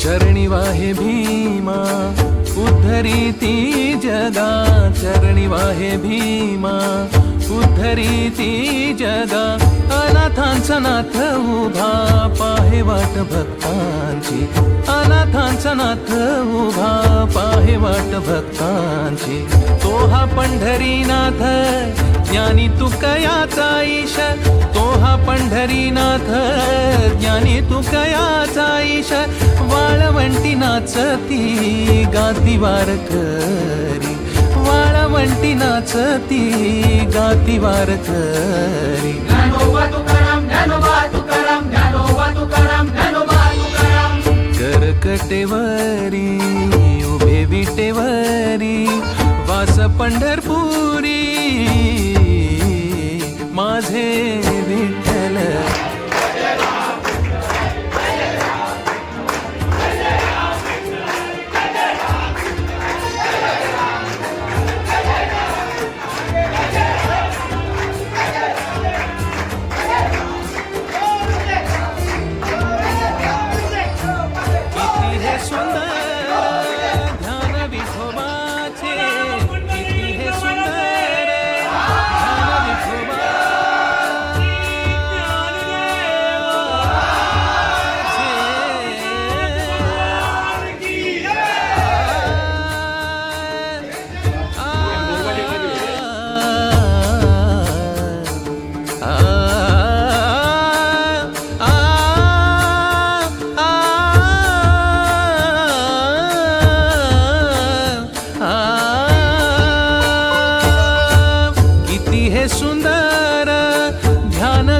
चरणी वाहे भीमा उद्धरीती जगा, चरणी वाहे भीमा उद्धरीती जगा. अनाथांचा नाथ उभा पाहे वाट भक्तांची, अनाथांचा नाथ उभा पाहे वाट भक्तांची. तो हा पंढरीनाथ ज्ञानी तुकयाचा ईश, तो हा पंढरीनाथ ज्ञानी तुकयाचा ईश. वाळवंटी नाचती गाती वारकरी, वाळवंटी नाचती गाती वारकरी. ज्ञानोबा तुकाराम, ज्ञानोबा तुकाराम, ज्ञानोबा तुकाराम, ज्ञानोबा तुकाराम. करकटेवरी उभे विटेवरी वास पंढरपुरी माझे विठ्ठल.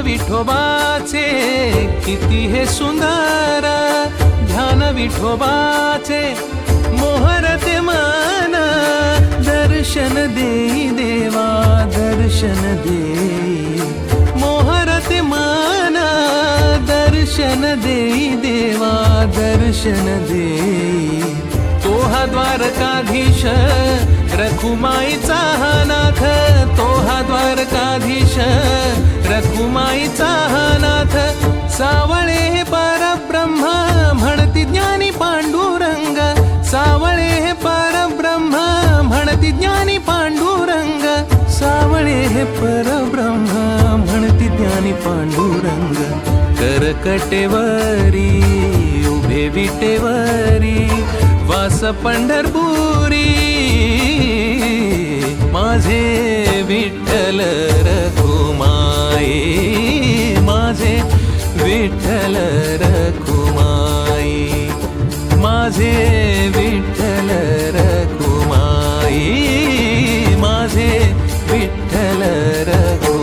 विठोबाचे किती हे सुंदर ध्यान विठोबाचे. मोहरते मन दर्शन देई देवा, दर्शन देई. मोहरते मन दर्शन देई देवा, दर्शन देई. तो हा द्वारकाधीश रखुमाईचा हा नाथ, तो हा द्वारकाधीश रखुमाईचा हा नाथ. सावळे परब्रह्म म्हणती ज्ञानी पांडव कटेवरी उभे विटेवरी वास पंढरपुरी माझे विठ्ठल रखुमाई माझे विठ्ठल रखुमाई माझे विठ्ठल रखुमाई माझे विठ्ठल रखुमाई.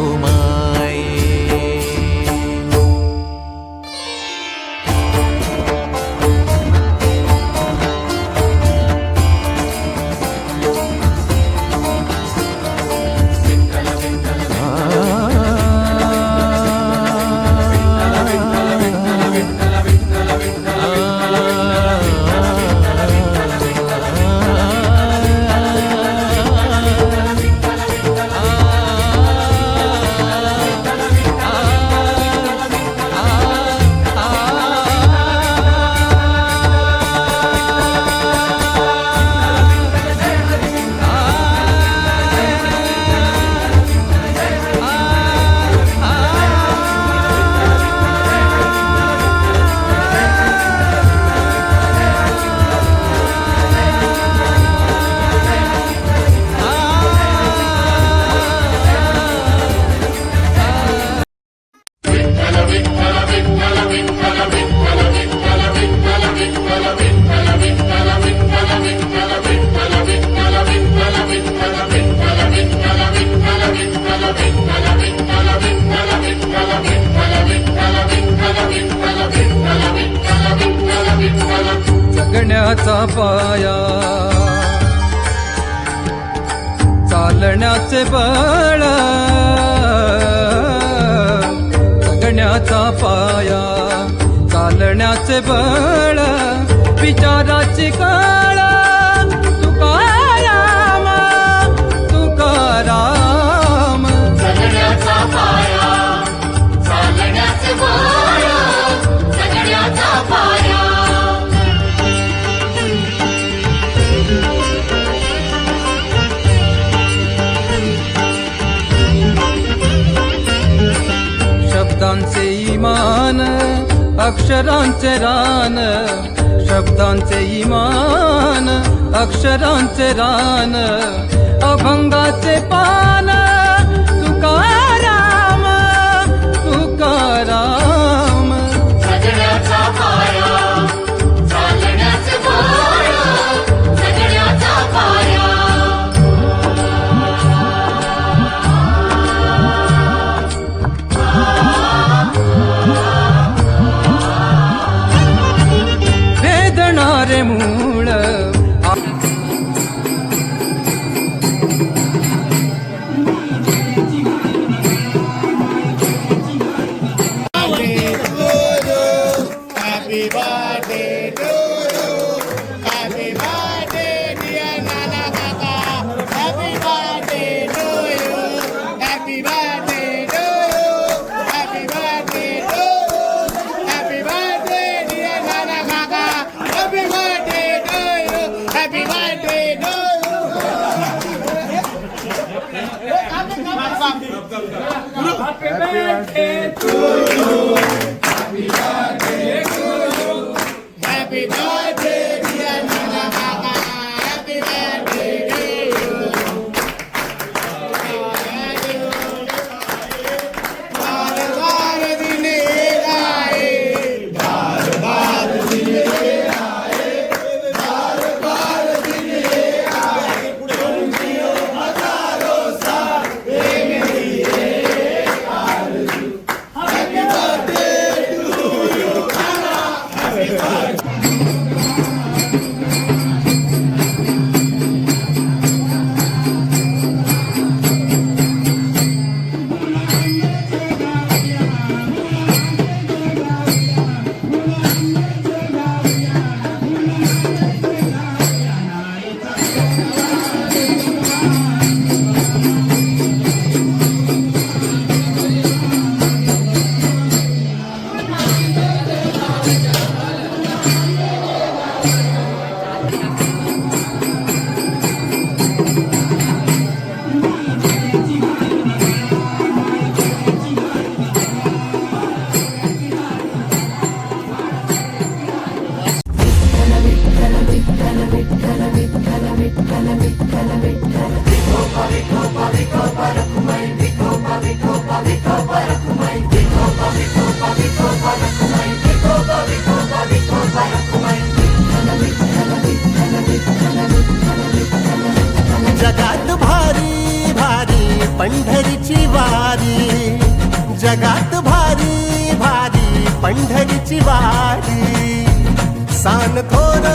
जगण्याचा पाया चालण्याचे बळ जगण्याचा पाया चालण्याचे बळ विचाराची काळ तुकाराम तुकाराम जगण्याचा पाया चालण्याचे बळ जगण्याचा पाया शब्दांचे इमान अक्षरांचे रान शब्दांचे इमान अक्षरांचे रान अभंगाचे पान तुकाराम तुकाराम जगण्याचा पाया चालण्याचे बळ जगण्याचा पाया वेदणारे मूळ जगात भारी भारी पंढरीची वारी, जगात भारी भारी पंढरीची वारी. सान थोर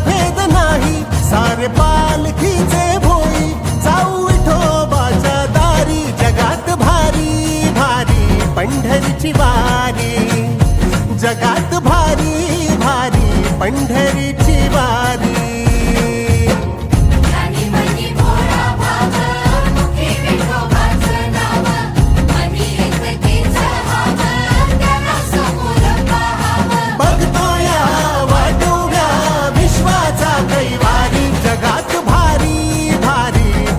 भेद नाही, सारे पालखीचे भोई, जाऊ विठोबाच्या दारी. जगात भारी भारी पंढरीची वारी, जगात भारी भारी पंढरीची वारी.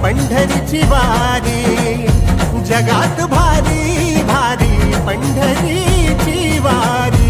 पंढरीची वारी, जगात भारी भारी पंढरीची वारी.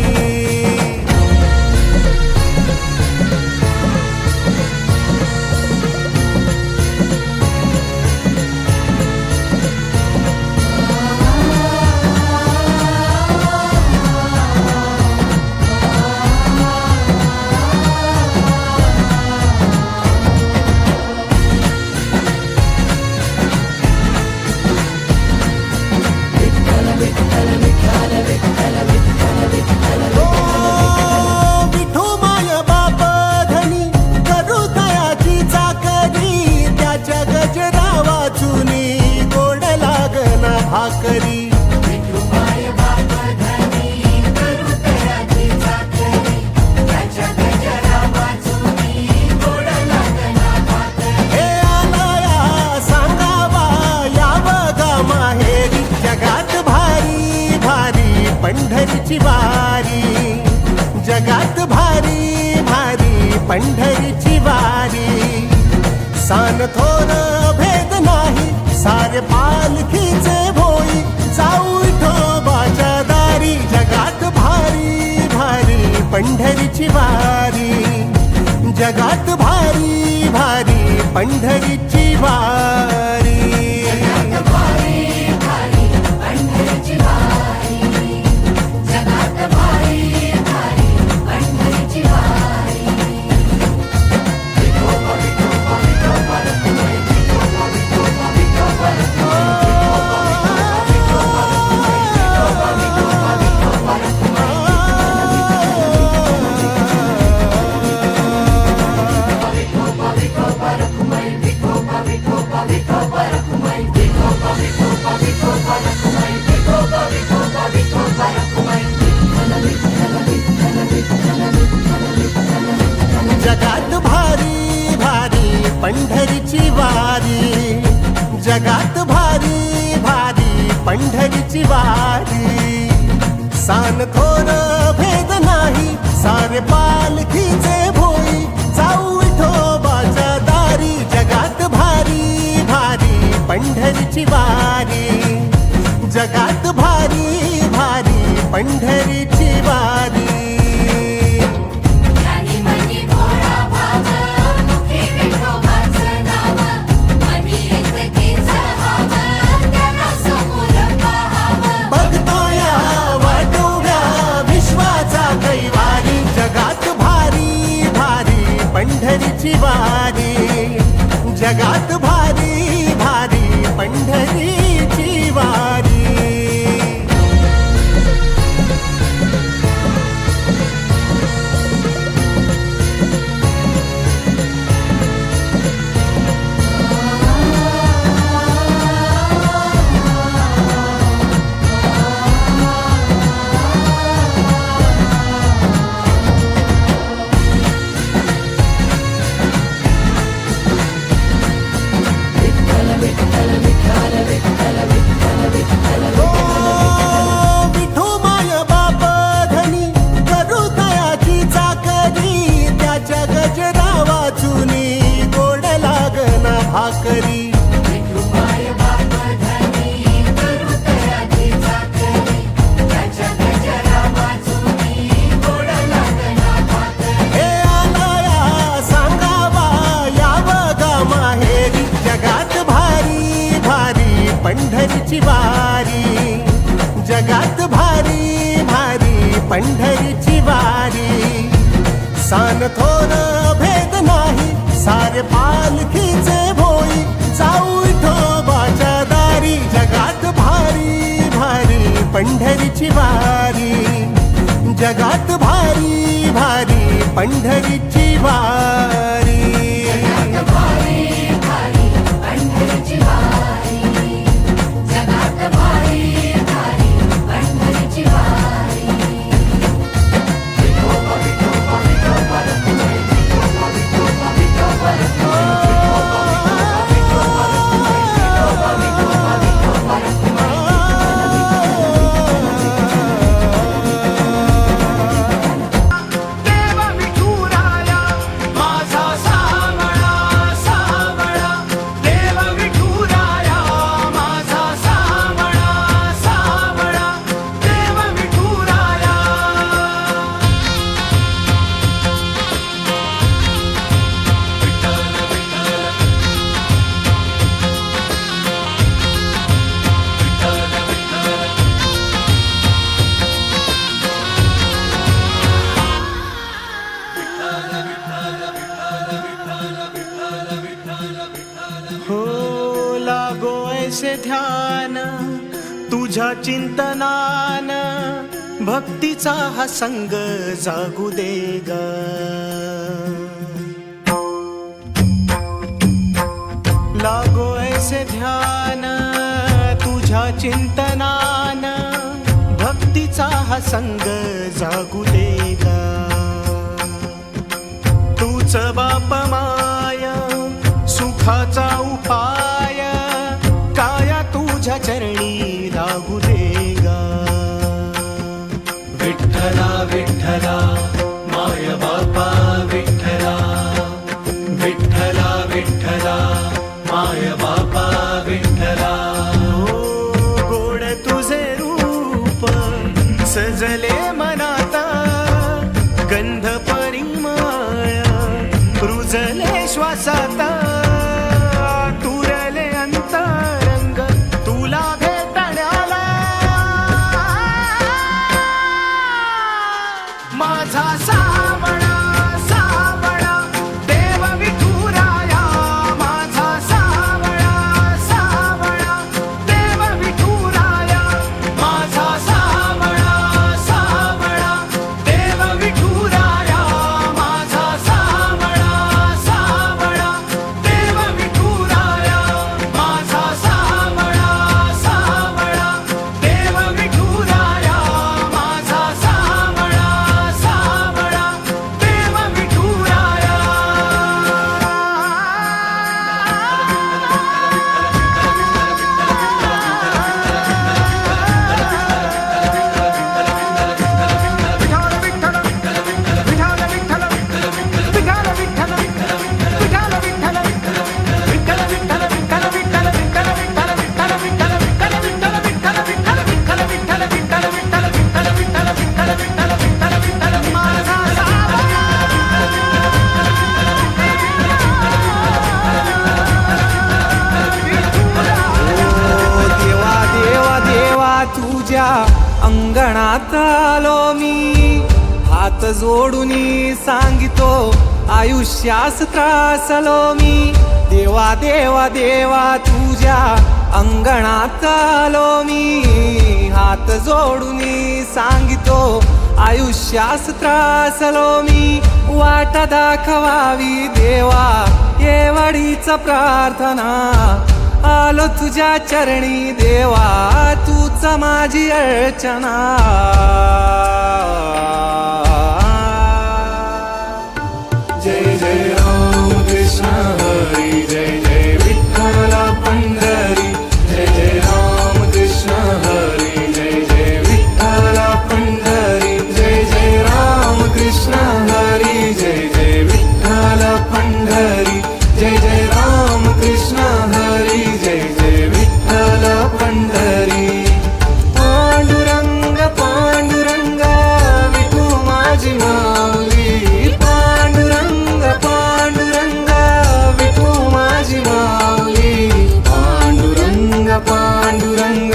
भाकरी हे आलाया सांगावा यावं गा माहेरी. जगात भारी भारी पंढरीची वारी, जगात भारी भारी पंढरीची वारी. सान थोर भेद नाही, सारे पालखीचे भोई, जाऊ विठोबाच्या दारी. जगात भारी भारी पंढरीची वारी, जगात भारी भारी पंढरीची वारी. जगात भारी भारी पंढरीची वारी, जगात भारी भारी पंढरीची वारी. सान थोर भेद नाही, सारे पालखीचे भोई, जाऊ विठोबाच्या दारी. जगात भारी भारी पंढरीची वारी, जगात भारी भारी पंढरीची वारी. पंढरीची वारी, जगात भारी भारी पंढरीची वारी. विठ्ठल विठ्ठल विठ्ठल विठ्ठल पंढरीची वारी, जगात भारी भारी पंढरीची वारी. सान थोर भेद नाही, सारे पालखीचे भोई, जाऊ विठोबाच्या दारी. जगात भारी भारी पंढरीची वारी, जगात भारी भारी पंढरीची वारी. ऐसे ध्यान तुझ्या चिंतनान, भक्तीचा हा संग जागू दे ग. लागो ऐसे ध्यान तुझ्या चिंतनान, भक्तीचा हा संग जागू दे ग. तूच बाप माया सुखाचा उपाय, काया तुझ्या चरणी लागू दे गा. विठ्ठला विठ्ठला माय बापा विठ्ठला, विठ्ठला विठ्ठला माय बापा विठ्ठला. गोड तुझे रूप सजले मनाता, गंध परिमळ रुजले श्वासाता. माझा सावळा सावळा देव विठुराया, माझा सावळा सावळा देव विठुराया, माझा सावळा सावळा देव विठुराया, माझा सावळा सावळा देव विठुराया, माझा सावळा सावळा देव विठुराया, माझा सावळा तुझ्या अंगणात आलो मी, हात जोडून सांगितो आयुष्यास त्रासलो मी. देवा देवा देवा तुझ्या अंगणात आलो मी, हात जोडून सांगितो आयुष्यास त्रासलो मी. वाट दाखवावी देवा एवढीच प्रार्थना, आलो तुझ्या चरणी देवा तूच माझी अर्चना. जय जय राम कृष्ण हरी, जय जय विठ्ठल पंढरी, जय जय राम कृष्ण हरी, जय जय विठ्ठल पंढरी, जय जय राम कृष्ण हरी, जय जय विठ्ठल पंढरी, जय जय राम कृष्ण हरी, जय जय विठ्ठल पंढरी. पांडुरंग पांडुरंग विठू माझी माऊली, पांडुरंग पांडुरंग विठू माझी माऊली, पांडुरंग पांडुरंग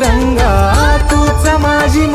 पांडुरंगा तूच माझी